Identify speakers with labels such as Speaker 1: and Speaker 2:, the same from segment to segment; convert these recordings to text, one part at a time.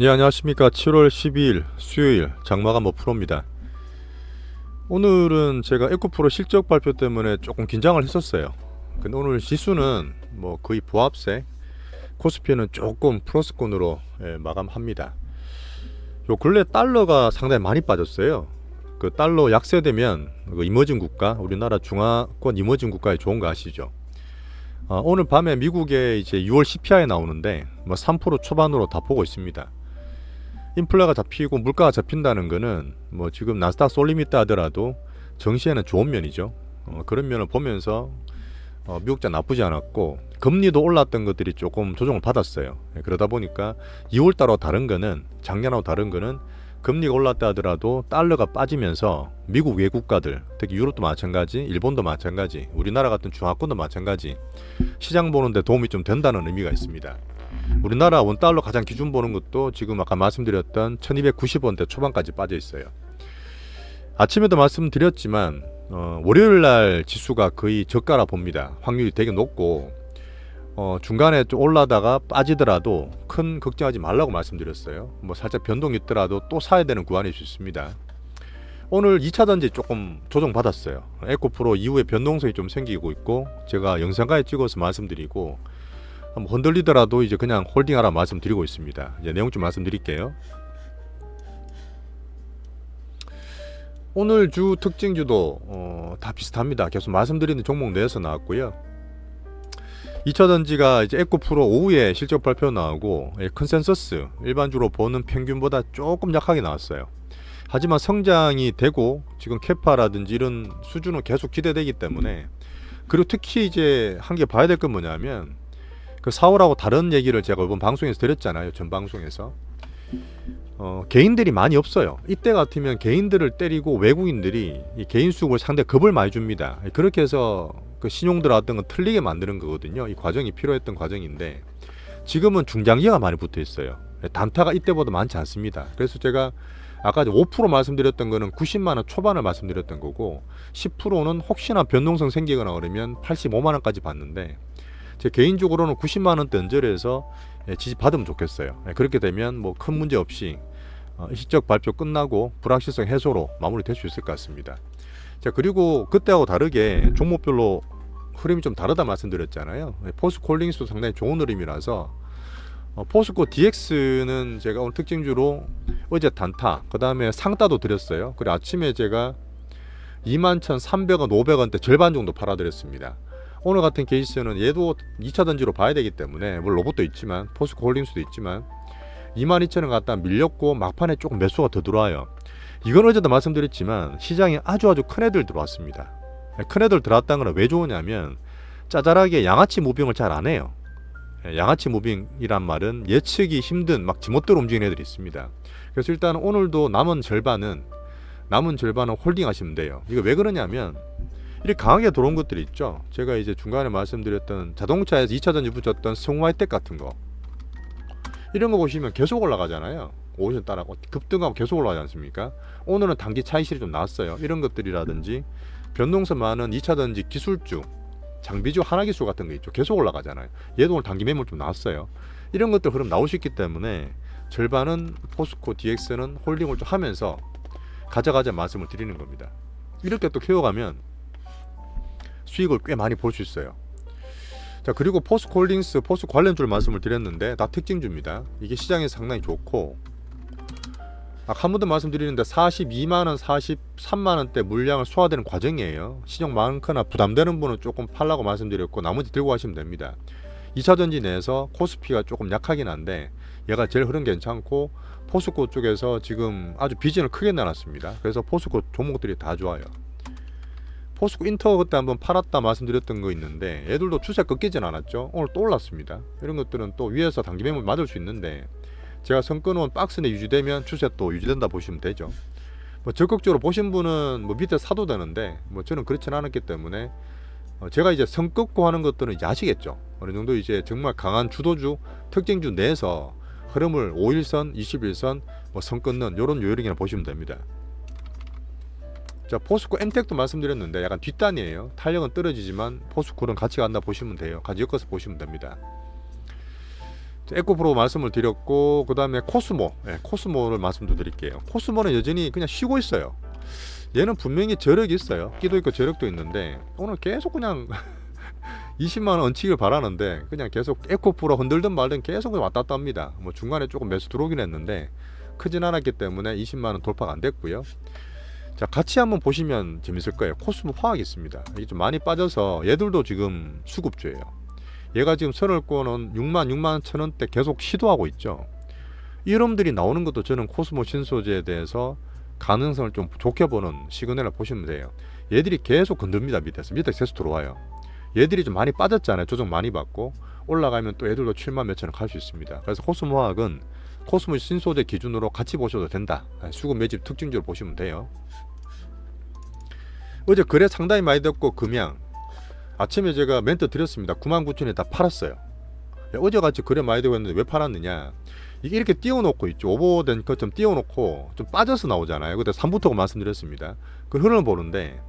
Speaker 1: 예, 안녕하십니까. 7월 12일 수요일 장마감뭐 프로입니다. 오늘은 제가 에코프로 실적 발표 때문에 조금 긴장을 했었어요. 근데 오늘 지수는 뭐 거의 보합세, 코스피는 조금 플러스권으로 마감합니다. 요 근래 달러가 상당히 많이 빠졌어요. 그 달러 약세되면 그 이머징 국가, 우리나라 중화권 이머징 국가에 좋은 거 아시죠? 오늘 밤에 미국에 이제 6월 CPI 나오는데 뭐 3% 초반으로 다 보고 있습니다. 인플레가 잡히고 물가가 잡힌다는 거는 뭐 지금 나스닥 쏠림있다 하더라도 정시에는 좋은 면이죠. 그런 면을 보면서 미국자 나쁘지 않았고 금리도 올랐던 것들이 조금 조정을 받았어요. 그러다 보니까 2월달하고 다른 거는 작년하고 다른 거는 금리가 올랐다 하더라도 달러가 빠지면서 미국 외국가들 특히 유럽도 마찬가지 일본도 마찬가지 우리나라 같은 중화권도 마찬가지 시장 보는데 도움이 좀 된다는 의미가 있습니다. 우리나라 원달러 가장 기준 보는 것도 지금 아까 말씀드렸던 1290원대 초반까지 빠져 있어요. 아침에도 말씀드렸지만 월요일날 지수가 거의 저가라 봅니다. 확률이 되게 높고 중간에 좀 올라다가 빠지더라도 큰 걱정하지 말라고 말씀드렸어요. 뭐 살짝 변동이 있더라도 또 사야 되는 구간일 수 있습니다. 오늘 2차 전지 조금 조정받았어요. 에코프로 이후에 변동성이 좀 생기고 있고 제가 영상까지 찍어서 말씀드리고 흔들리더라도 이제 그냥 홀딩하라 말씀드리고 있습니다. 이제 내용 좀 말씀드릴게요. 오늘 주 특징주도 다 비슷합니다. 계속 말씀드리는 종목 내에서 나왔고요. 2차 전지가 이제 에코프로 오후에 실적 발표 나오고 컨센서스 일반적으로 보는 평균보다 조금 약하게 나왔어요. 하지만 성장이 되고 지금 캐파라든지 이런 수준은 계속 기대되기 때문에 그리고 특히 이제 한 개 봐야 될 건 뭐냐면 그 4월하고 다른 얘기를 제가 이번 방송에서 드렸잖아요. 전 방송에서 개인들이 많이 없어요. 이때 같으면 개인들을 때리고 외국인들이 이 개인 수급을 상당히 겁을 많이 줍니다. 그렇게 해서 그 신용 들어왔던 건 틀리게 만드는 거거든요. 이 과정이 필요했던 과정인데 지금은 중장기가 많이 붙어 있어요. 단타가 이때보다 많지 않습니다. 그래서 제가 아까 5% 말씀드렸던 거는 90만 원 초반을 말씀드렸던 거고 10%는 혹시나 변동성 생기거나 그러면 85만 원까지 봤는데 제 개인적으로는 90만 원대 언저리에서 지지 받으면 좋겠어요. 그렇게 되면 뭐 큰 문제 없이 실적 발표 끝나고 불확실성 해소로 마무리될 수 있을 것 같습니다. 자, 그리고 그때하고 다르게 종목별로 흐름이 좀 다르다 말씀드렸잖아요. 포스코홀딩스도 상당히 좋은 흐름이라서 포스코 DX는 제가 오늘 특징주로 어제 단타, 그 다음에 상따도 드렸어요. 그리고 아침에 제가 21,300원, 500원대 절반 정도 팔아드렸습니다. 오늘 같은 케이스는 얘도 2차 던지로 봐야 되기 때문에 물론 로봇도 있지만 포스코홀딩스도 있지만 22,000원 갖다 밀렸고 막판에 조금 매수가 더 들어와요. 이건 어제도 말씀드렸지만 시장에 아주 큰 애들 들어왔습니다. 큰 애들 들어왔다는 건 왜 좋으냐면 짜잘하게 양아치 무빙을 잘 안 해요. 양아치 무빙이란 말은 예측이 힘든 막 지멋대로 움직이는 애들이 있습니다. 그래서 일단 오늘도 남은 절반은 홀딩 하시면 돼요. 이거 왜 그러냐면 이렇게 강하게 들어온 것들이 있죠. 제가 이제 중간에 말씀드렸던 자동차에서 2차 전지 붙였던 성화이텍 같은 거 이런 거 보시면 계속 올라가잖아요. 오션 따라 급등하고 계속 올라가지 않습니까? 오늘은 단기 차익실이 좀 나왔어요. 이런 것들이라든지 변동성 많은 2차 전지 기술주 장비주 하나기술 같은 거 있죠. 계속 올라가잖아요. 얘도 오늘 단기 매물 좀 나왔어요. 이런 것들 흐름 나올 수 있기 때문에 절반은 포스코 DX는 홀딩을 좀 하면서 가져가자 말씀을 드리는 겁니다. 이렇게 또 키워가면 수익을 꽤 많이 볼 수 있어요. 자, 그리고 포스코홀딩스, 포스 관련주를 말씀을 드렸는데 다 특징주입니다. 이게 시장에서 상당히 좋고 한 번 더 말씀드리는데 42만원, 43만원대 물량을 소화되는 과정이에요. 신용 많거나 부담되는 분은 조금 팔라고 말씀드렸고 나머지 들고 가시면 됩니다. 2차 전지 내에서 코스피가 조금 약하긴 한데 얘가 제일 흐름 괜찮고 포스코 쪽에서 지금 아주 비전을 크게 내놨습니다. 그래서 포스코 종목들이 다 좋아요. 포스코 인터 그때 한번 팔았다 말씀드렸던 거 있는데 애들도 추세 꺾이진 않았죠. 오늘 또 올랐습니다. 이런 것들은 또 위에서 단기 매물 맞을 수 있는데 제가 선 끊어온 박스 내 유지되면 추세 또 유지된다 보시면 되죠. 뭐 적극적으로 보신 분은 뭐 밑에 사도 되는데 뭐 저는 그렇진 않았기 때문에 제가 이제 선 끊고 하는 것들은 이제 아시겠죠. 어느 정도 이제 정말 강한 주도주 특징주 내에서 흐름을 5일선, 21선 뭐 선 끊는 이런 요령이나 보시면 됩니다. 자, 포스코 엠텍도 말씀드렸는데 약간 뒷단이에요. 탄력은 떨어지지만 포스코는 같이 간다 보시면 돼요. 같이 엮어서 보시면 됩니다. 에코프로 말씀을 드렸고, 그 다음에 코스모, 코스모를 말씀도 드릴게요. 코스모는 여전히 그냥 쉬고 있어요. 얘는 분명히 저력이 있어요. 끼도 있고 저력도 있는데 오늘 계속 그냥 20만원 얹히길 바라는데 그냥 계속 에코프로 흔들든 말든 계속 왔다 갔다 합니다. 뭐 중간에 조금 매수 들어오긴 했는데 크진 않았기 때문에 20만원 돌파가 안 됐고요. 자, 같이 한번 보시면 재밌을 거예요. 코스모 화학이 있습니다. 이게 좀 많이 빠져서 얘들도 지금 수급주예요. 얘가 지금 선을권은 6만 천 원대 계속 시도하고 있죠. 이름들이 나오는 것도 저는 코스모 신소재에 대해서 가능성을 좀 좋게 보는 시그널을 보시면 돼요. 얘들이 계속 건듭니다. 밑에서 계속 들어와요. 얘들이 좀 많이 빠졌잖아요. 조정 많이 받고 올라가면 또 얘들도 7만 몇천 원 갈 수 있습니다. 그래서 코스모 화학은 코스모 신소재 기준으로 같이 보셔도 된다. 수급 매집 특징적으로 보시면 돼요. 어제 거래 상당히 많이 됐고, 금양 아침에 제가 멘트 드렸습니다. 99,000원에 다 팔았어요. 어제같이 거래 많이 되고 했는데 왜 팔았느냐, 이게 이렇게 띄워놓고 있죠. 오버된 것좀 띄워놓고 좀 빠져서 나오잖아요. 그때 3부터고 말씀드렸습니다. 그 흐름을 보는데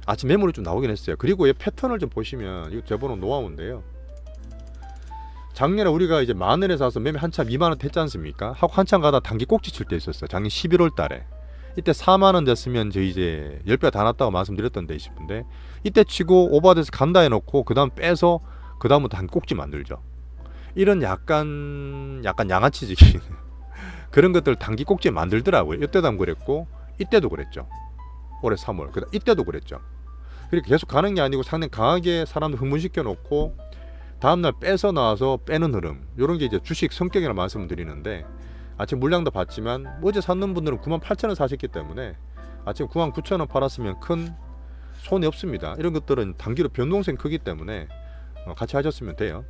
Speaker 1: 아침 매물이 좀 나오긴 했어요. 그리고 이 패턴을 좀 보시면, 이거 제보는 노하우인데요, 작년에 우리가 이제 만원에 사서 매매 한참 2만원 했지 않습니까? 하고 한참 가다 단기 꼭지 칠 때 있었어요. 작년 11월 달에. 이때 4만원 됐으면 저 이제 10배 다 났다고 말씀드렸던 데 싶은데, 이때 치고 오버돼서 간다 해놓고 그 다음 빼서 그 다음부터 단기 꼭지 만들죠. 이런 약간 양아치지기 그런 것들 단기 꼭지 만들더라고요. 이때도 안 그랬고 이때도 그랬죠. 올해 3월 그다음 이때도 그랬죠. 그렇게 계속 가는 게 아니고 상당히 강하게 사람들 흥분시켜 놓고 다음날 빼서 나와서 빼는 흐름, 이런 게 이제 주식 성격이라 말씀을 드리는데, 아침 물량도 봤지만 어제 샀는 분들은 98,000원 사셨기 때문에 아침 99,000원 팔았으면 큰 손이 없습니다. 이런 것들은 단기로 변동성이 크기 때문에 같이 하셨으면 돼요.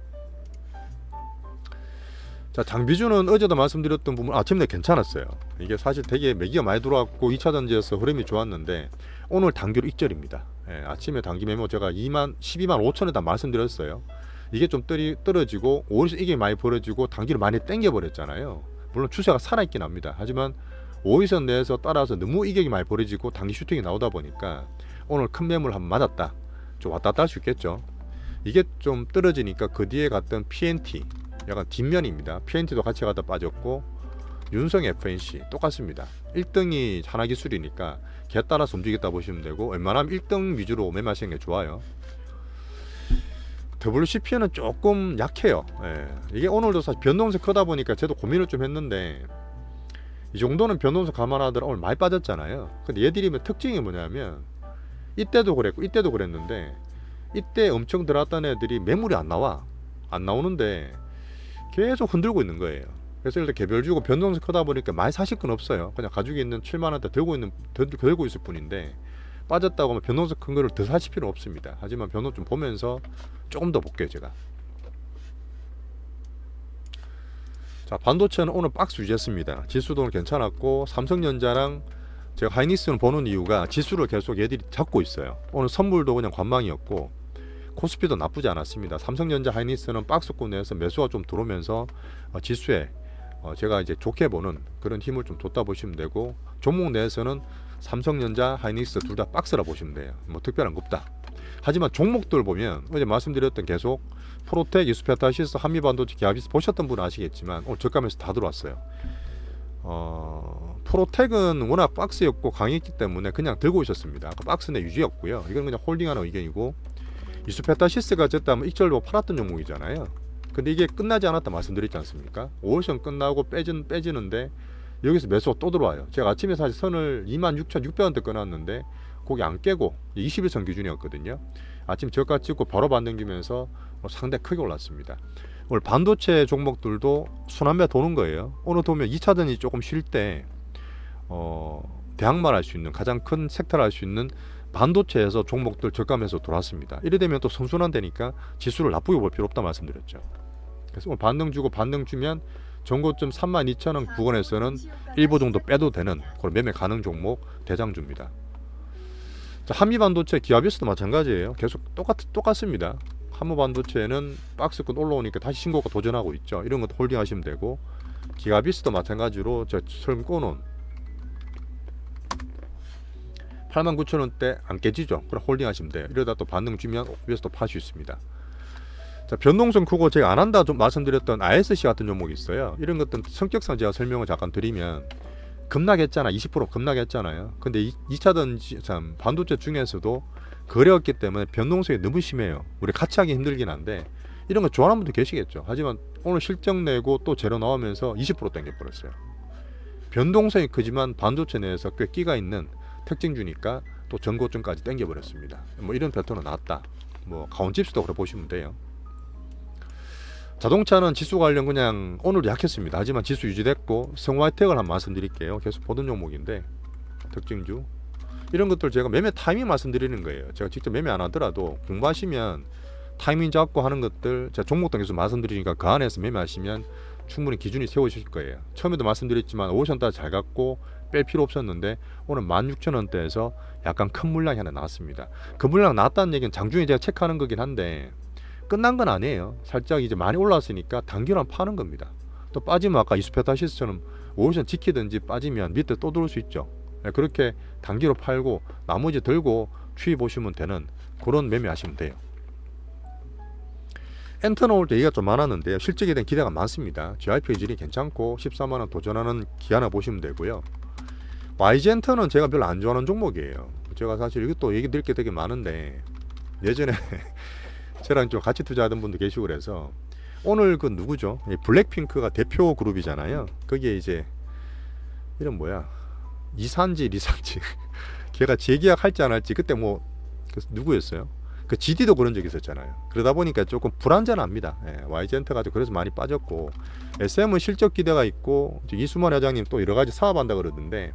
Speaker 1: 자, 장비주는 어제도 말씀드렸던 부분 아침에 괜찮았어요. 이게 사실 되게 매기가 많이 들어왔고 2차전지에서 흐름이 좋았는데 오늘 단기로 익절입니다. 아침에 단기 매모 제가 12만 5천에 다 말씀드렸어요. 이게 좀 떨어지고 오히려 이게 많이 벌어지고 단기를 많이 땡겨 버렸잖아요. 물론 추세가 살아있긴 합니다. 하지만 5일선 내에서 따라서 너무 이격이 많이 벌어지고 단기 슈팅이 나오다 보니까 오늘 큰 매물 한번 맞았다, 좀 왔다 갔다 할 수 있겠죠. 이게 좀 떨어지니까 그 뒤에 갔던 PNT 약간 뒷면입니다. PNT도 같이 가다 빠졌고 윤성 FNC 똑같습니다. 1등이 하나기술이니까 걔 따라서 움직였다 보시면 되고, 웬만하면 1등 위주로 매매하시는 게 좋아요. WCP는 조금 약해요. 이게 오늘도 사실 변동성 크다 보니까 저도 고민을 좀 했는데, 이 정도는 변동성 감안하더라 오늘 많이 빠졌잖아요. 근데 얘들이 특징이 뭐냐면 이때도 그랬고 이때도 그랬는데, 이때 엄청 들어왔던 애들이 매물이 안 나오는데 계속 흔들고 있는 거예요. 그래서 일단 개별 주고 변동성 크다 보니까 많이 사실 건 없어요. 그냥 가지고 있는 7만원대 들고 있을 뿐인데, 빠졌다고 하면 변동성 큰 거를 더 사실 필요는 없습니다. 하지만 변동 좀 보면서 조금 더 볼게요 제가. 자, 반도체는 오늘 박스 유지했습니다. 지수도 오늘 괜찮았고, 삼성전자랑 제가 하이닉스는 보는 이유가 지수를 계속 얘들이 잡고 있어요. 오늘 선물도 그냥 관망이었고 코스피도 나쁘지 않았습니다. 삼성전자 하이닉스는 박스권 내에서 매수가 좀 들어오면서 지수에 제가 이제 좋게 보는 그런 힘을 좀 뒀다 보시면 되고, 종목 내에서는 삼성전자, 하이닉스 둘 다 박스라 보시면 돼요. 뭐 특별한 거 없다. 하지만 종목들 보면 어제 말씀드렸던 계속 프로텍, 이스페타시스, 한미반도체, 기아비스 보셨던 분은 아시겠지만 오늘 저가면서 다 들어왔어요. 프로텍은 워낙 박스였고 강했기 때문에 그냥 들고 있었습니다. 박스 내 유지였고요. 이건 그냥 홀딩하는 의견이고, 이스페타시스가 어쨌든 익절로 팔았던 종목이잖아요. 근데 이게 끝나지 않았다 말씀드렸지 않습니까? 5월선 끝나고 빼지는데 여기서 매수가 또 들어와요. 제가 아침에 사실 선을 26,600원대 끊었는데 거기 안 깨고 21선 기준이었거든요. 아침 저가 찍고 바로 반등 주면서 상당히 크게 올랐습니다. 오늘 반도체 종목들도 순환매 도는 거예요. 오늘 보면 2차전이 조금 쉴 때 대항마를 할 수 있는 가장 큰 섹터를 할 수 있는 반도체에서 종목들 저가면서 돌았습니다. 이래 되면 또 선순환되니까 지수를 나쁘게 볼 필요 없다 말씀드렸죠. 그래서 오늘 반등 주고 반등 주면 전고점 32,000원 구간에서는 일부 정도 빼도 되는 그런 매매 가능 종목 대장주입니다. 자, 한미반도체, 기아비스도 마찬가지예요. 계속 똑같습니다. 한미반도체는 박스권 올라오니까 다시 신고가 도전하고 있죠. 이런 것도 홀딩하시면 되고, 기아비스도 마찬가지로 저 설꼬는 89,000원대 안 깨지죠. 그럼 홀딩하시면 돼요. 이러다 또 반등 주면 위에서 또 팔 수 있습니다. 자, 변동성 크고 제가 안 한다 좀 말씀드렸던 ISC 같은 종목이 있어요. 이런 것들은 성격상 제가 설명을 잠깐 드리면 급락했잖아. 20% 급락했잖아요. 근데 2차전지 참 반도체 중에서도 거래였기 때문에 변동성이 너무 심해요. 우리 같이 하기 힘들긴 한데 이런 거 좋아하는 분도 계시겠죠. 하지만 오늘 실적 내고 또 재료 나오면서 20% 땡겨버렸어요. 변동성이 크지만 반도체 내에서 꽤 끼가 있는 특징주니까 또 전고점까지 땡겨버렸습니다. 뭐 이런 패턴은 나왔다. 뭐 가온칩스도 그래 보시면 돼요. 자동차는 지수 관련 그냥 오늘도 약했습니다. 하지만 지수 유지됐고 성화이텍을 한번 말씀드릴게요. 계속 보던 종목인데 특징주 이런 것들 제가 매매 타이밍 말씀드리는 거예요. 제가 직접 매매 안 하더라도 공부하시면 타이밍 잡고 하는 것들 제가 종목도 계속 말씀드리니까 그 안에서 매매하시면 충분히 기준이 세워지실 거예요. 처음에도 말씀드렸지만 오션 따라 잘 갔고 뺄 필요 없었는데 오늘 16,000원대에서 약간 큰 물량이 하나 나왔습니다. 그 물량 나왔다는 얘기는 장중에 제가 체크하는 거긴 한데 끝난 건 아니에요. 살짝 이제 많이 올랐으니까 단기로 파는 겁니다. 또 빠지면 아까 이수페타시스처럼 오션 지키든지 빠지면 밑에 또 들어올 수 있죠. 그렇게 단기로 팔고 나머지 들고 추이 보시면 되는 그런 매매 하시면 돼요. 엔터 나올 때 얘기가 좀 많았는데요. 실적에 대한 기대가 많습니다. GIP 질이 괜찮고 14만원 도전하는 기아나 보시면 되고요. YG엔터는 제가 별로 안 좋아하는 종목이에요. 제가 사실 이것도 얘기 드릴 게 되게 많은데 예전에 저랑 좀 같이 투자하던 분도 계시고 그래서 오늘 그 누구죠? 블랙핑크가 대표 그룹이잖아요. 거기에 이제 이름 뭐야? 이산지 리산지 걔가 재계약할지 안 할지 그때 뭐 누구였어요? 그 GD도 그런 적이 있었잖아요. 그러다 보니까 조금 불안전합니다. YG엔터 가지고 그래서 많이 빠졌고 SM은 실적 기대가 있고 이수만 회장님 또 여러 가지 사업한다 그러던데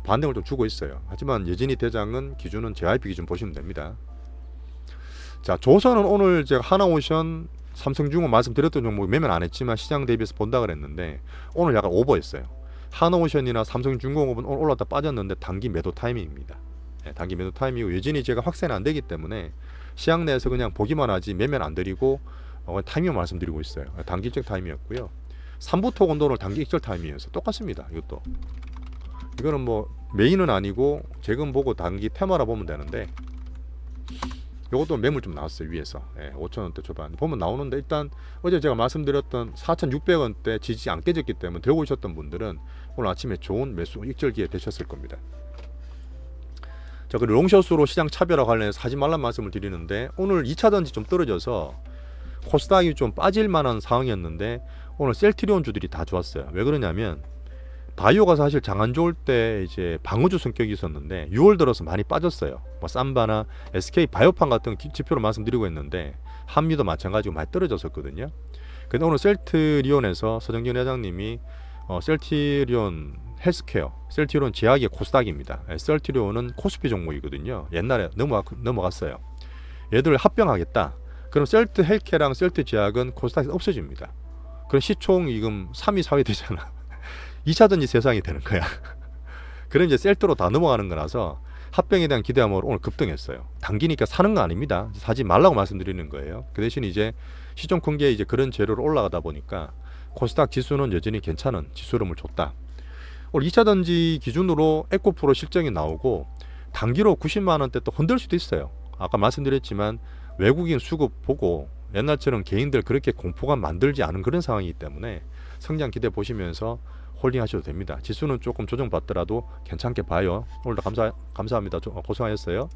Speaker 1: 반등을 좀 주고 있어요. 하지만 여전히 대장은 기준은 JYP 기준 보시면 됩니다. 자, 조선은 오늘 제가 하나오션, 삼성중공 말씀드렸던 종목 매매는 안 했지만 시장 대비해서 본다 그랬는데 오늘 약간 오버했어요. 하나오션이나 삼성중공업은 오늘 올랐다 빠졌는데 단기 매도 타이밍입니다. 단기 매도 타이밍이고 여전히 제가 확산이 안 되기 때문에 시장 내에서 그냥 보기만 하지 매매는 안 드리고 타이밍 말씀드리고 있어요. 단기 입적 타이밍이었고요. 3부토 건도는 단기 입적 타이밍이어서 똑같습니다. 이것도 이거는 뭐 메인은 아니고 재금 보고 단기 테마라 보면 되는데 이것도 매물 좀 나왔어요. 위에서 5,000원대 초반 보면 나오는데 일단 어제 제가 말씀드렸던 4,600원대 지지 안 깨졌기 때문에 들고 오셨던 분들은 오늘 아침에 좋은 매수 익절 기회 되셨을 겁니다. 자, 그리고 롱숏으로 시장 차별화 관련해서 하지 말란 말씀을 드리는데 오늘 2차전지 좀 떨어져서 코스닥이 좀 빠질 만한 상황이었는데 오늘 셀트리온주들이 다 좋았어요. 왜 그러냐면 바이오가 사실 장 안 좋을 때 이제 방어주 성격이 있었는데 6월 들어서 많이 빠졌어요. 뭐 삼바나 SK 바이오판 같은 지표로 말씀드리고 있는데 한미도 마찬가지로 많이 떨어졌었거든요. 근데 오늘 셀트리온에서 서정진 회장님이 셀트리온 헬스케어, 셀트리온 제약의 코스닥입니다. 셀트리온은 코스피 종목이거든요. 옛날에 넘어갔어요. 얘들 합병하겠다. 그럼 셀트 헬케랑 셀트 제약은 코스닥에서 없어집니다. 그럼 시총이금 3위, 4위 되잖아. 2차전지 세상이 되는 거야. 그럼 이제 셀트로 다 넘어가는 거라서 합병에 대한 기대감으로 오늘 급등했어요. 단기니까 사는 거 아닙니다. 사지 말라고 말씀드리는 거예요. 그 대신 이제 시총 큰 게 이제 그런 재료로 올라가다 보니까 코스닥 지수는 여전히 괜찮은 지수름을 줬다. 오늘 2차전지 기준으로 에코프로 실적이 나오고 단기로 90만 원대 또 흔들 수도 있어요. 아까 말씀드렸지만 외국인 수급 보고 옛날처럼 개인들 그렇게 공포감 만들지 않은 그런 상황이기 때문에 성장 기대 보시면서 홀딩 하셔도 됩니다. 지수는 조금 조정받더라도 괜찮게 봐요. 오늘도 감사합니다. 고생하셨어요.